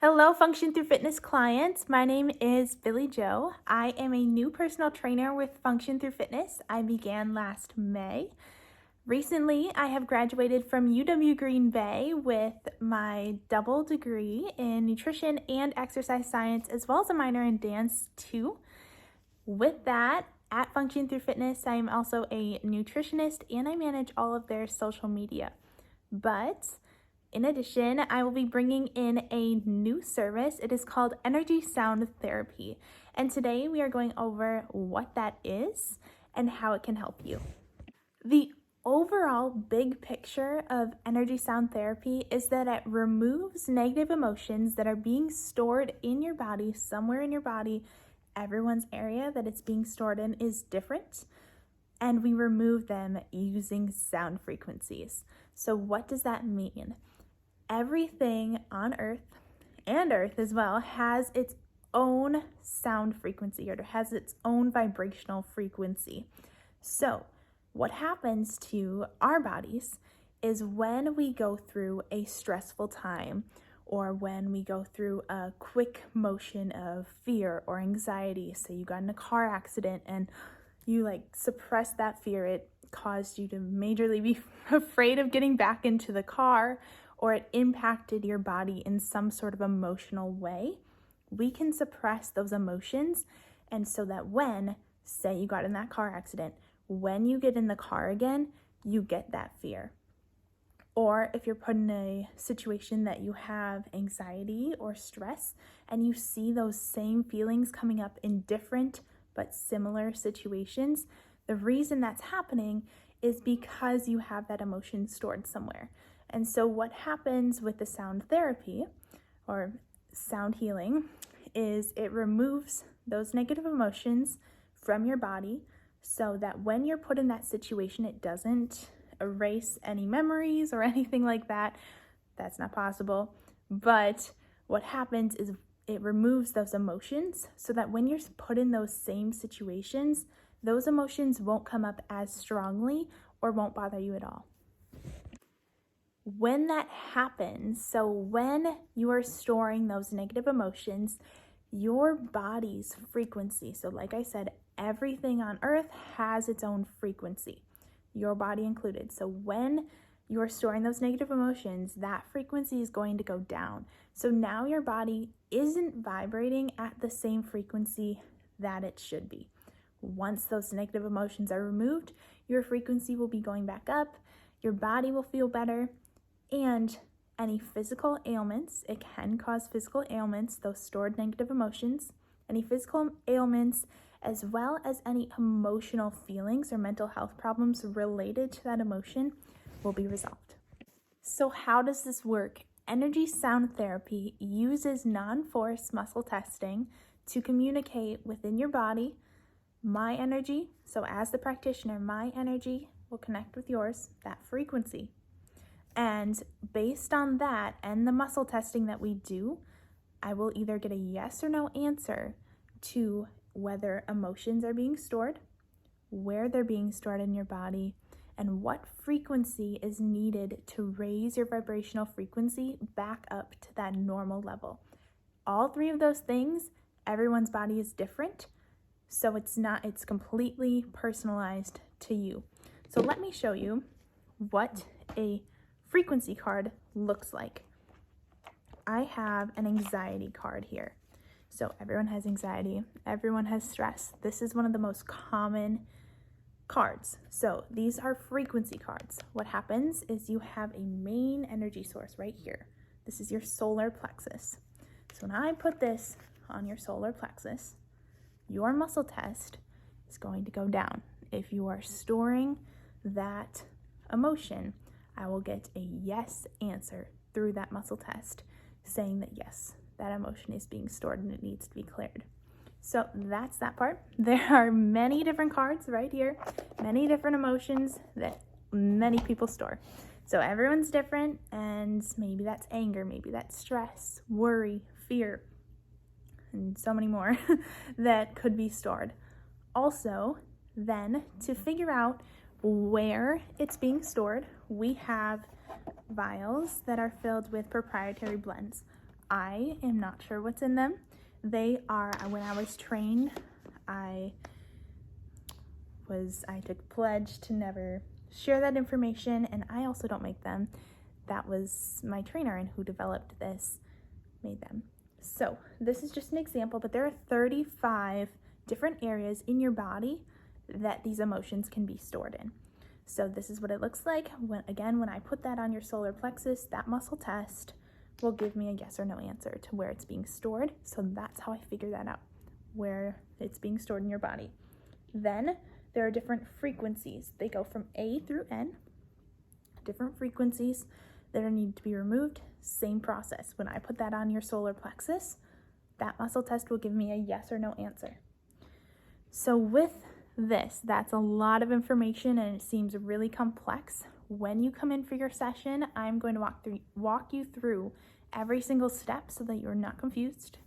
Hello, Function Thru Fitness clients. My name is Billy Joe. I am a new personal trainer with Function Thru Fitness. I began last May. Recently, I have graduated from UW Green Bay with my double degree in nutrition and exercise science, as well as a minor in dance too. With that, at Function Thru Fitness, I am also a nutritionist and I manage all of their social media. But in addition, I will be bringing in a new service. It is called Energy Sound Therapy. And today we are going over what that is and how it can help you. The overall big picture of energy sound therapy is that it removes negative emotions that are being stored in your body, somewhere in your body. Everyone's area that it's being stored in is different, and we remove them using sound frequencies. So what does that mean? Everything on Earth, and Earth as well, has its own sound frequency, or has its own vibrational frequency. So what happens to our bodies is when we go through a stressful time, or when we go through a quick motion of fear or anxiety, say you got in a car accident and you suppressed that fear, it caused you to majorly be afraid of getting back into the car, or it impacted your body in some sort of emotional way, we can suppress those emotions. And so that when, say you got in that car accident, when you get in the car again, you get that fear. Or if you're put in a situation that you have anxiety or stress and you see those same feelings coming up in different but similar situations, the reason that's happening is because you have that emotion stored somewhere. And so what happens with the sound therapy or sound healing is it removes those negative emotions from your body so that when you're put in that situation, it doesn't erase any memories or anything like that. That's not possible. But what happens is it removes those emotions so that when you're put in those same situations, those emotions won't come up as strongly or won't bother you at all. When that happens, so when you are storing those negative emotions, your body's frequency, so like I said, everything on Earth has its own frequency, your body included. So when you're storing those negative emotions, that frequency is going to go down. So now your body isn't vibrating at the same frequency that it should be. Once those negative emotions are removed, your frequency will be going back up, your body will feel better, and any physical ailments, it can cause physical ailments, those stored negative emotions, any physical ailments, as well as any emotional feelings or mental health problems related to that emotion will be resolved. So how does this work? Energy sound therapy uses non-force muscle testing to communicate within your body. My energy, so as the practitioner, my energy will connect with yours, that frequency. And based on that and the muscle testing that we do, I will either get a yes or no answer to whether emotions are being stored, where they're being stored in your body, and what frequency is needed to raise your vibrational frequency back up to that normal level. All three of those things, everyone's body is different, so it's completely personalized to you. So let me show you what a frequency card looks like. I have an anxiety card here. So everyone has anxiety, everyone has stress. This is one of the most common cards. So these are frequency cards. What happens is you have a main energy source right here. This is your solar plexus. So when I put this on your solar plexus, your muscle test is going to go down. If you are storing that emotion, I will get a yes answer through that muscle test saying that yes, that emotion is being stored and it needs to be cleared. So that's that part. There are many different cards right here, many different emotions that many people store. So everyone's different, and maybe that's anger, maybe that's stress, worry, fear, and so many more that could be stored. Also, then to figure out where it's being stored, we have vials that are filled with proprietary blends. I am not sure what's in them. They are, when I was trained, I took pledge to never share that information, and I also don't make them. That was my trainer, and who developed this made them. So this is just an example, but there are 35 different areas in your body that these emotions can be stored in. So this is what it looks like. When I put that on your solar plexus, that muscle test will give me a yes or no answer to where it's being stored. So that's how I figure that out, where it's being stored in your body. Then there are different frequencies. They go from A through N, different frequencies that need to be removed. Same process. When I put that on your solar plexus, that muscle test will give me a yes or no answer. So with this, that's a lot of information, and it seems really complex. When you come in for your session, I'm going to walk you through every single step so that you're not confused.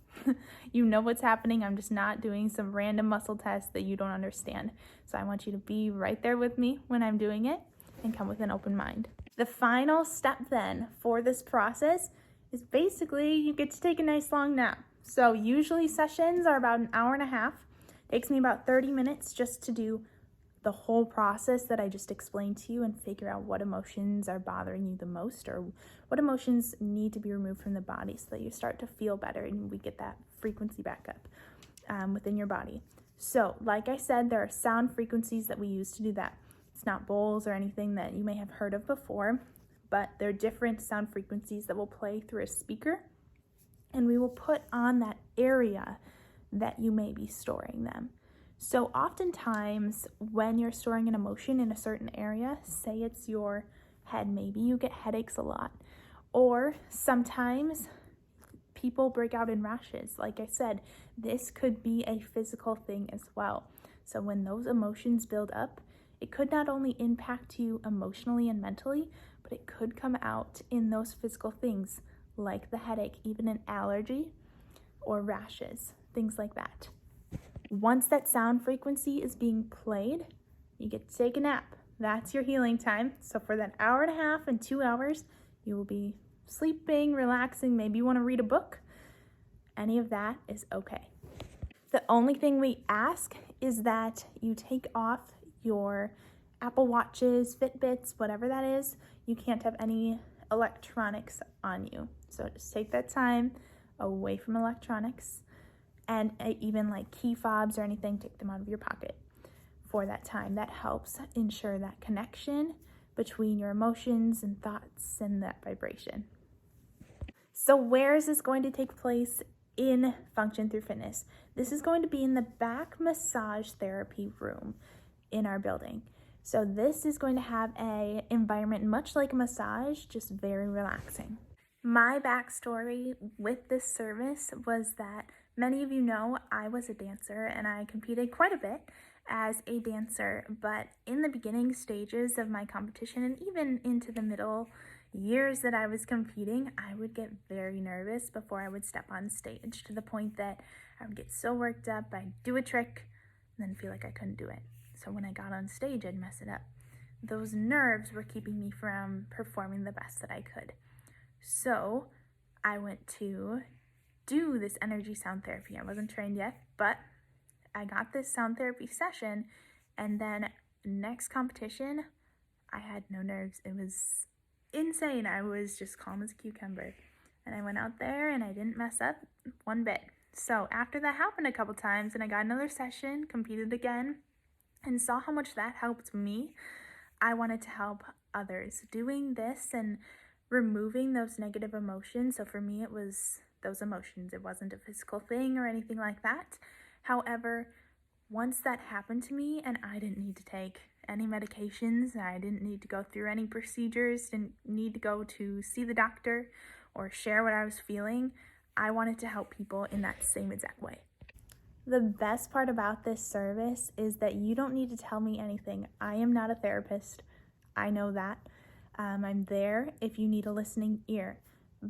You know what's happening. I'm just not doing some random muscle test that you don't understand. So I want you to be right there with me when I'm doing it and come with an open mind. The final step then for this process is basically you get to take a nice long nap. So usually sessions are about an hour and a half. It takes me about 30 minutes just to do the whole process that I just explained to you and figure out what emotions are bothering you the most, or what emotions need to be removed from the body so that you start to feel better and we get that frequency back up within your body. So like I said, there are sound frequencies that we use to do that. It's not bowls or anything that you may have heard of before, but they're different sound frequencies that will play through a speaker, and we will put on that area that you may be storing them. So oftentimes when you're storing an emotion in a certain area, say it's your head, maybe you get headaches a lot, or sometimes people break out in rashes. Like I said, this could be a physical thing as well. So when those emotions build up, it could not only impact you emotionally and mentally, but it could come out in those physical things like the headache, even an allergy or rashes, things like that. Once that sound frequency is being played, you get to take a nap. That's your healing time. So for that hour and a half and 2 hours, you will be sleeping, relaxing, maybe you want to read a book. Any of that is okay. The only thing we ask is that you take off your Apple Watches, Fitbits, whatever that is. You can't have any electronics on you. So just take that time away from electronics, and even like key fobs or anything, take them out of your pocket for that time. That helps ensure that connection between your emotions and thoughts and that vibration. So where is this going to take place in Function Thru Fitness? This is going to be in the back massage therapy room in our building. So this is going to have an environment much like a massage, just very relaxing. My backstory with this service was that many of you know I was a dancer and I competed quite a bit as a dancer, but in the beginning stages of my competition and even into the middle years that I was competing, I would get very nervous before I would step on stage, to the point that I would get so worked up, I'd do a trick and then feel like I couldn't do it. So when I got on stage, I'd mess it up. Those nerves were keeping me from performing the best that I could. So I went to do this energy sound therapy. I wasn't trained yet, but I got this sound therapy session, and then next competition, I had no nerves. It was insane. I was just calm as a cucumber. And I went out there and I didn't mess up one bit. So after that happened a couple times and I got another session, competed again, and saw how much that helped me, I wanted to help others doing this and removing those negative emotions. So for me, it was those emotions. It wasn't a physical thing or anything like that. However, once that happened to me and I didn't need to take any medications, I didn't need to go through any procedures, didn't need to go to see the doctor or share what I was feeling, I wanted to help people in that same exact way. The best part about this service is that you don't need to tell me anything. I am not a therapist. I know that. I'm there if you need a listening ear.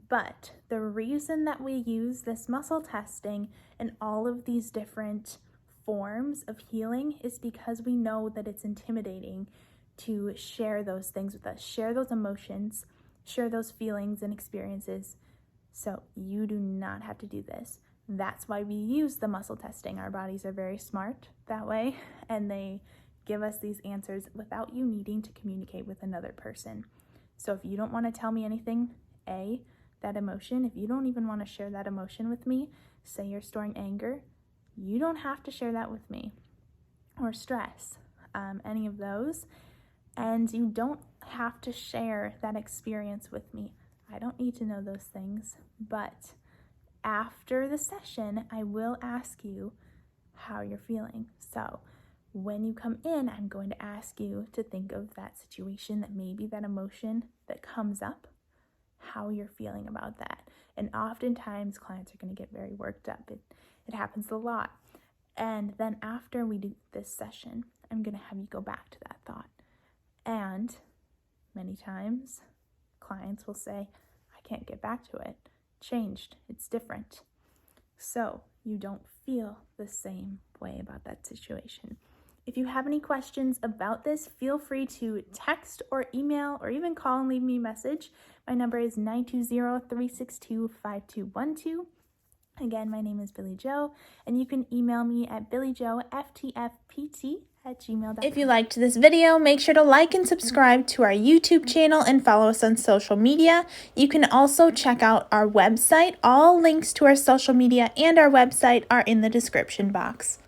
But the reason that we use this muscle testing and all of these different forms of healing is because we know that it's intimidating to share those things with us, share those emotions, share those feelings and experiences. So you do not have to do this. That's why we use the muscle testing. Our bodies are very smart that way, and they give us these answers without you needing to communicate with another person. So if you don't want to tell me anything, that emotion, if you don't even want to share that emotion with me, say you're storing anger, you don't have to share that with me, or stress, any of those. And you don't have to share that experience with me. I don't need to know those things, but after the session, I will ask you how you're feeling. So when you come in, I'm going to ask you to think of that situation, that maybe that emotion that comes up, how you're feeling about that. And oftentimes clients are going to get very worked up. It happens a lot. And then after we do this session, I'm going to have you go back to that thought. And many times clients will say, I can't get back to it. Changed. It's different. So you don't feel the same way about that situation. If you have any questions about this, feel free to text or email or even call and leave me a message. My number is 920-362-5212. Again, my name is Billy Joe, and you can email me at billyjoeftfpt@gmail.com. If you liked this video, make sure to like and subscribe to our YouTube channel and follow us on social media. You can also check out our website. All links to our social media and our website are in the description box.